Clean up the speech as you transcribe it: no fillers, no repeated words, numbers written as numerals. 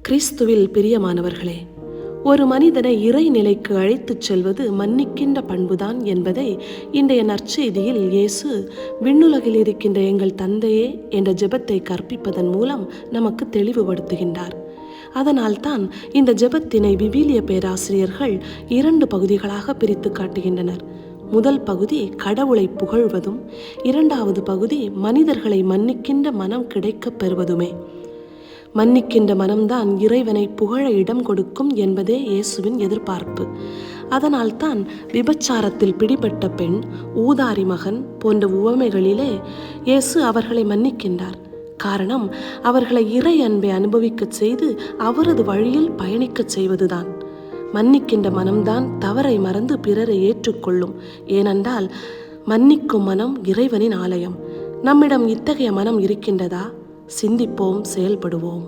கிறிஸ்துவில் பிரியமானவர்களே, ஒரு மனிதனை இறைநிலைக்கு அழைத்துச் செல்வது மன்னிக்கின்ற பண்புதான் என்பதை இன்றைய நற்செய்தியில் இயேசு விண்ணுலகில் இருக்கின்ற எங்கள் தந்தையே என்ற ஜெபத்தை கற்பிப்பதன் மூலம் நமக்கு தெளிவுபடுத்துகின்றார். அதனால்தான் இந்த ஜெபத்தினை விவிலிய பேராசிரியர்கள் 2 பகுதிகளாக பிரித்து காட்டுகின்றனர். முதல் பகுதி கடவுளை புகழ்வதும், 2வது பகுதி மனிதர்களை மன்னிக்கின்ற மனம் கிடைக்கப் பெறுவதுமே. மன்னிக்கின்ற மனம்தான் இறைவனை புகழ இடம் கொடுக்கும் என்பதே இயேசுவின் எதிர்பார்ப்பு. அதனால்தான் விபச்சாரத்தில் பிடிபட்ட பெண், ஊதாரி மகன் போன்ற உவமைகளிலே இயேசு அவர்களை மன்னிக்கின்றார். காரணம், அவர்களை இறை அன்பை அனுபவிக்கச் செய்து அவரது வழியில் பயணிக்கச் செய்வதுதான். மன்னிக்கின்ற மனம்தான் தவறை மறந்து பிறரை ஏற்றுக்கொள்ளும். ஏனென்றால் மன்னிக்கும் மனம் இறைவனின் ஆலயம். நம்மிடம் இத்தகைய மனம் இருக்கின்றதா? சிந்திப்போம், செயல்படுவோம்.